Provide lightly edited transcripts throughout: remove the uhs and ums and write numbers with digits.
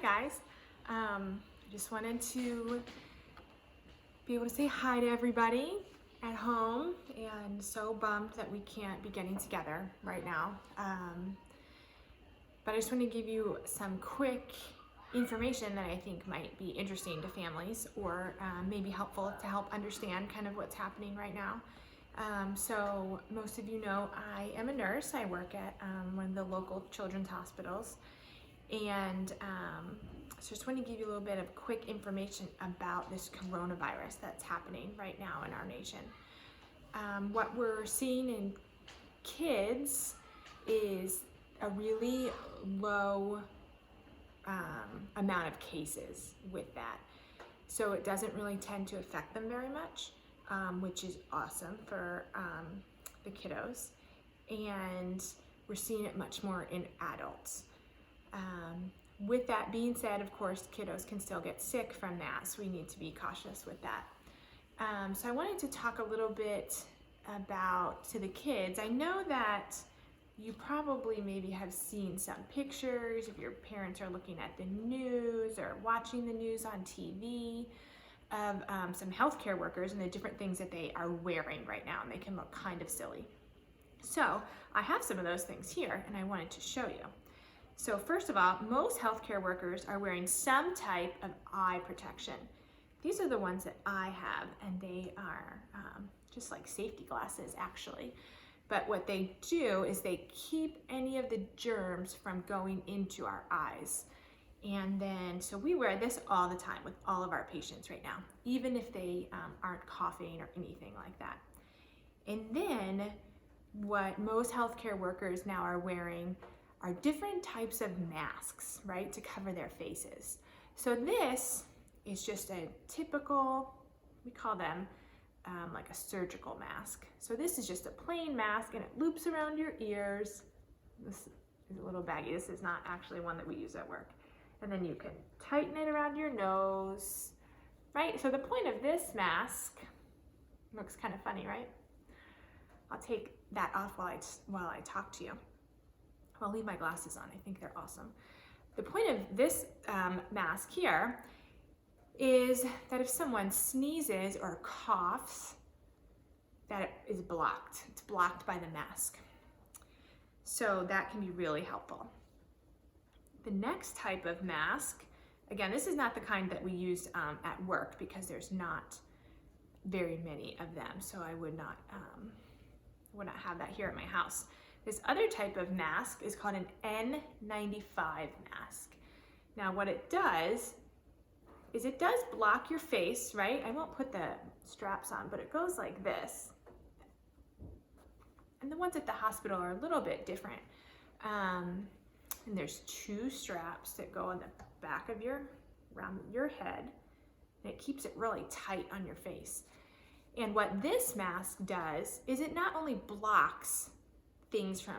Hi guys. I just wanted to be able to say hi to everybody at home, and so bummed that we can't be getting together right now. But I just want to give you some quick information that I think might be interesting to families, or maybe helpful to help understand kind of what's happening right now. So most of you know I am a nurse. I work at one of the local children's hospitals, and so just want to give you a little bit of quick information about this coronavirus that's happening right now in our nation. What we're seeing in kids is a really low amount of cases with that. So it doesn't really tend to affect them very much, which is awesome for the kiddos. And we're seeing it much more in adults. With that being said, of course, kiddos can still get sick from that, so we need to be cautious with that. So I wanted to talk a little bit about to the kids. I know that you probably maybe have seen some pictures if your parents are looking at the news or watching the news on TV of some healthcare workers and the different things that they are wearing right now, and they can look kind of silly. So I have some of those things here, and I wanted to show you. So first of all, most healthcare workers are wearing some type of eye protection. These are the ones that I have, and they are just like safety glasses actually. But what they do is they keep any of the germs from going into our eyes. And then, so we wear this all the time with all of our patients right now, even if they aren't coughing or anything like that. And then what most healthcare workers now are wearing are different types of masks, right, to cover their faces. So this is just a typical, we call them like a surgical mask. So this is just a plain mask, and it loops around your ears. This is a little baggy. This is not actually one that we use at work. And then you can tighten it around your nose, right? So the point of this mask looks kind of funny, right? I'll take that off while I talk to you. I'll leave my glasses on. I think they're awesome. The point of this mask here is that if someone sneezes or coughs, that it is blocked. It's blocked by the mask. So that can be really helpful. The next type of mask, again, this is not the kind that we use at work because there's not very many of them. So I would not have that here at my house. This other type of mask is called an N95 mask. Now what it does is it does block your face, right? I won't put the straps on, but it goes like this. And the ones at the hospital are a little bit different. And there's two straps that go on the back of around your head, and it keeps it really tight on your face. And what this mask does is it not only blocks things from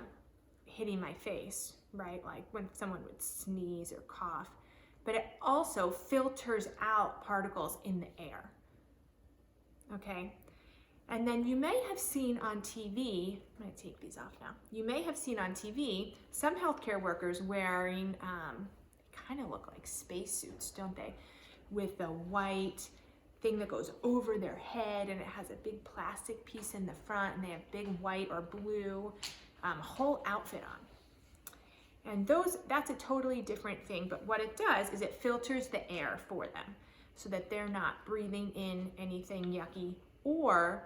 hitting my face, right? Like when someone would sneeze or cough, but it also filters out particles in the air, okay? And then you may have seen on TV, I'm gonna take these off now. You may have seen on TV some healthcare workers wearing, kind of look like spacesuits, don't they? With the white thing that goes over their head, and it has a big plastic piece in the front, and they have big white or blue whole outfit on. And that's a totally different thing, but what it does is it filters the air for them so that they're not breathing in anything yucky, or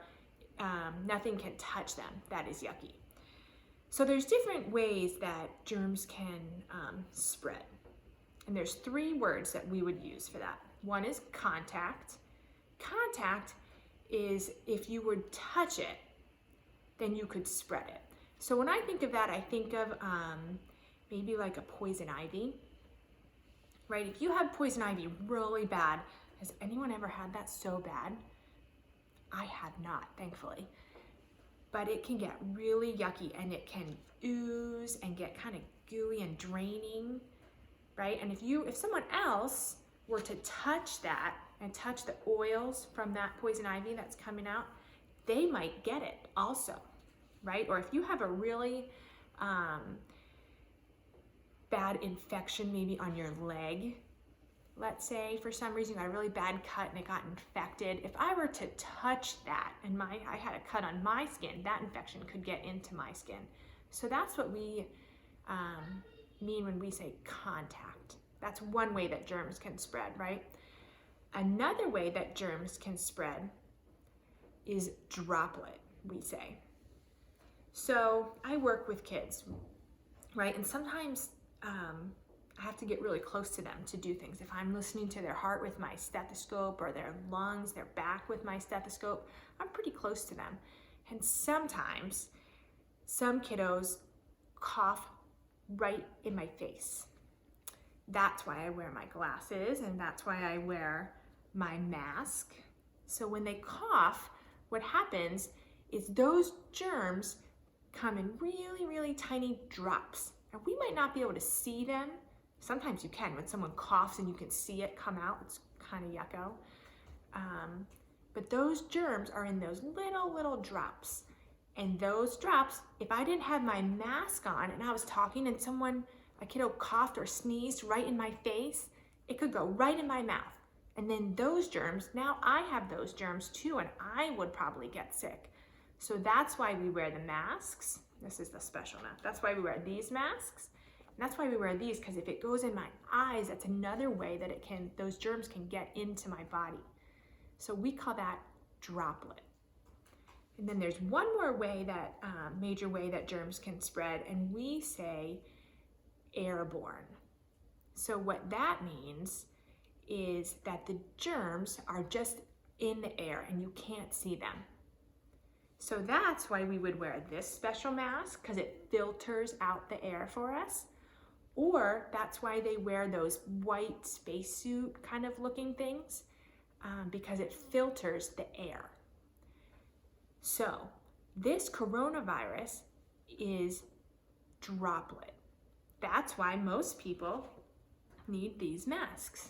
nothing can touch them that is yucky. So there's different ways that germs can spread. And there's three words that we would use for that. One is contact. Contact is if you would touch it, then you could spread it. So when I think of that, I think of maybe like a poison ivy, right? If you have poison ivy really bad, has anyone ever had that so bad? I have not, thankfully. But it can get really yucky, and it can ooze and get kind of gooey and draining, right? And if someone else were to touch that and touch the oils from that poison ivy that's coming out, they might get it also, right? Or if you have a really bad infection maybe on your leg, let's say for some reason you got a really bad cut and it got infected, if I were to touch that and I had a cut on my skin, that infection could get into my skin. So that's what we mean when we say contact. That's one way that germs can spread, right? Another way that germs can spread is droplet, we say. So I work with kids, right? And sometimes I have to get really close to them to do things. If I'm listening to their heart with my stethoscope or their lungs, their back with my stethoscope, I'm pretty close to them. And sometimes some kiddos cough right in my face. That's why I wear my glasses and that's why I wear my mask. So when they cough, what happens is those germs come in really, really tiny drops. And we might not be able to see them. Sometimes you can. When someone coughs and you can see it come out, it's kind of yucko. But those germs are in those little drops. And those drops, if I didn't have my mask on and I was talking and a kiddo coughed or sneezed right in my face, it could go right in my mouth. And then those germs, now I have those germs too, and I would probably get sick. So that's why we wear the masks. This is the special mask. That's why we wear these masks. And that's why we wear these, because if it goes in my eyes, that's another way that those germs can get into my body. So we call that droplet. And then there's one more way that, major way that germs can spread, and we say airborne. So what that means is that the germs are just in the air and you can't see them. So that's why we would wear this special mask, because it filters out the air for us. Or that's why they wear those white spacesuit kind of looking things, because it filters the air. So this coronavirus is droplet. That's why most people need these masks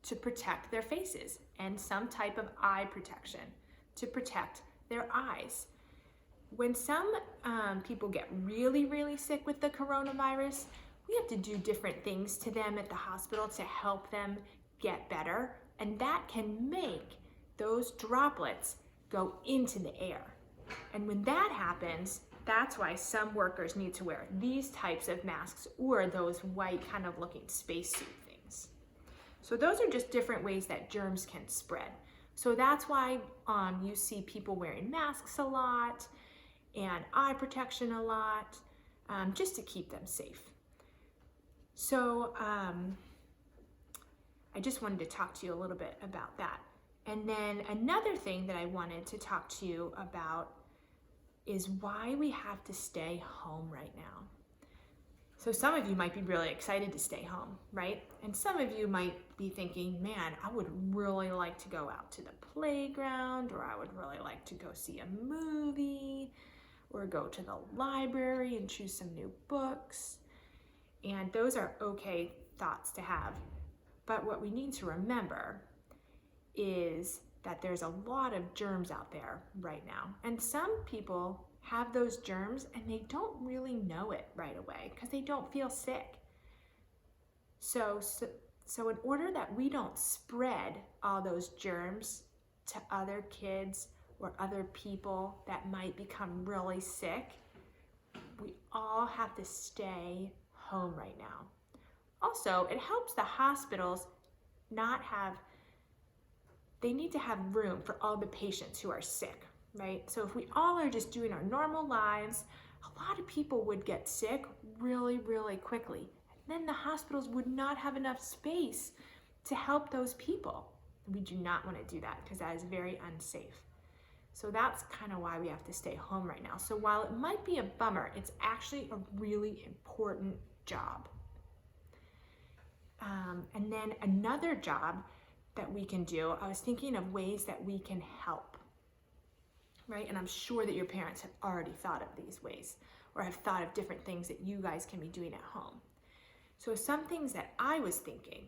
to protect their faces and some type of eye protection to protect their eyes. When some people get really, really sick with the coronavirus, we have to do different things to them at the hospital to help them get better, and that can make those droplets go into the air. And when that happens, that's why some workers need to wear these types of masks or those white kind of looking spacesuit things. So those are just different ways that germs can spread. So that's why you see people wearing masks a lot and eye protection a lot, just to keep them safe. So I just wanted to talk to you a little bit about that. And then another thing that I wanted to talk to you about is why we have to stay home right now. So some of you might be really excited to stay home, right? And some of you might be thinking, man, I would really like to go out to the playground, or I would really like to go see a movie, or go to the library and choose some new books. And those are okay thoughts to have. But what we need to remember is that there's a lot of germs out there right now. And some people have those germs and they don't really know it right away because they don't feel sick. So in order that we don't spread all those germs to other kids or other people that might become really sick, we all have to stay home right now. Also, it helps the hospitals they need to have room for all the patients who are sick, right? So if we all are just doing our normal lives, a lot of people would get sick really, really quickly. And then the hospitals would not have enough space to help those people. We do not want to do that because that is very unsafe. So that's kind of why we have to stay home right now. So while it might be a bummer, it's actually a really important job. And then another job that we can do, I was thinking of ways that we can help, right? And I'm sure that your parents have already thought of these ways or have thought of different things that you guys can be doing at home. So some things that I was thinking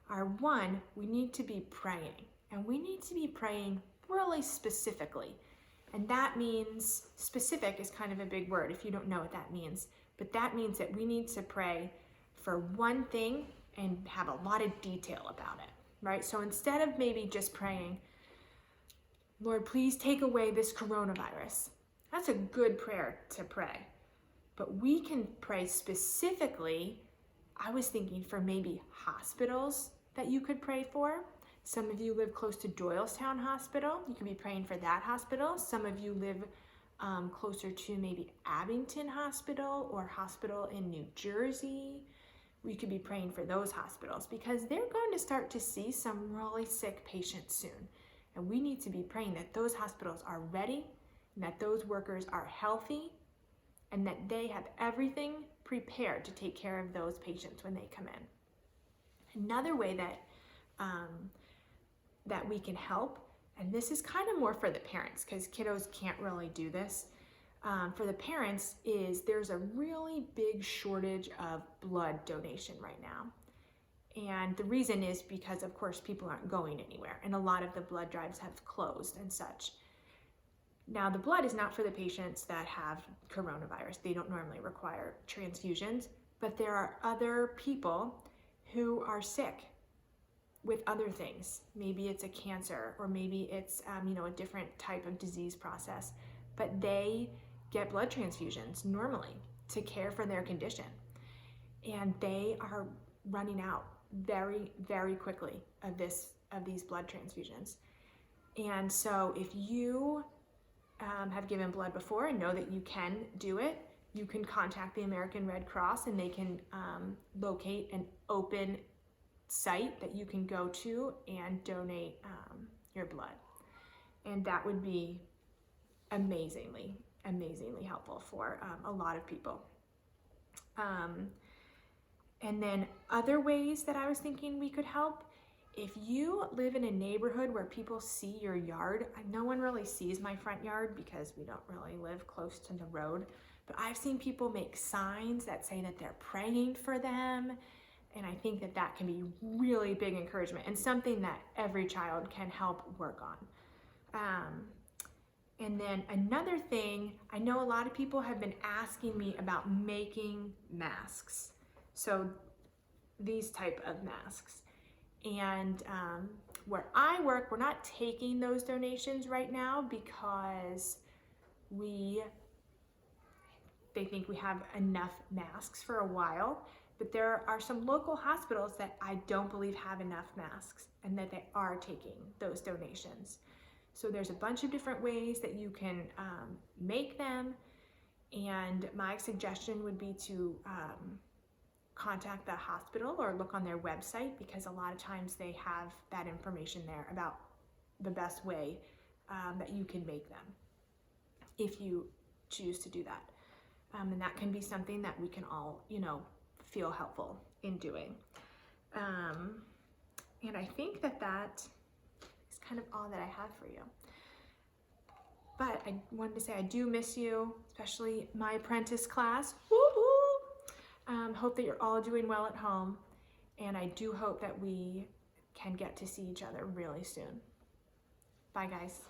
are, one, we need to be praying, and we need to be praying really specifically. And that means, specific is kind of a big word if you don't know what that means, but that means that we need to pray for one thing and have a lot of detail about it, right? So instead of maybe just praying, Lord, please take away this coronavirus. That's a good prayer to pray. But we can pray specifically, I was thinking for maybe hospitals that you could pray for. Some of you live close to Doylestown Hospital. You could be praying for that hospital. Some of you live closer to maybe Abington Hospital or hospital in New Jersey. We could be praying for those hospitals because they're going to start to see some really sick patients soon. And we need to be praying that those hospitals are ready and that those workers are healthy and that they have everything prepared to take care of those patients when they come in. Another way that we can help, and this is kind of more for the parents because kiddos can't really do this, for the parents is there's a really big shortage of blood donation right now. And the reason is because, of course, people aren't going anywhere and a lot of the blood drives have closed and such. Now, the blood is not for the patients that have coronavirus. They don't normally require transfusions, but there are other people who are sick with other things. Maybe it's a cancer or maybe it's a different type of disease process, but they get blood transfusions normally to care for their condition. And they are running out very, very quickly of these blood transfusions. And so if you have given blood before and know that you can do it, you can contact the American Red Cross and they can locate an open site that you can go to and donate your blood. And that would be amazingly helpful for a lot of people. And then other ways that I was thinking we could help, if you live in a neighborhood where people see your yard, no one really sees my front yard because we don't really live close to the road, but I've seen people make signs that say that they're praying for them. And I think that that can be really big encouragement and something that every child can help work on. And then another thing, I know a lot of people have been asking me about making masks. So these type of masks. And where I work, we're not taking those donations right now because they think we have enough masks for a while. But there are some local hospitals that I don't believe have enough masks and that they are taking those donations. So there's a bunch of different ways that you can make them. And my suggestion would be to contact the hospital or look on their website because a lot of times they have that information there about the best way that you can make them if you choose to do that. And that can be something that we can all, feel helpful in doing. And I think that is kind of all that I have for you. But I wanted to say I do miss you, especially my apprentice class. Woo-hoo! Hope that you're all doing well at home. And I do hope that we can get to see each other really soon. Bye, guys.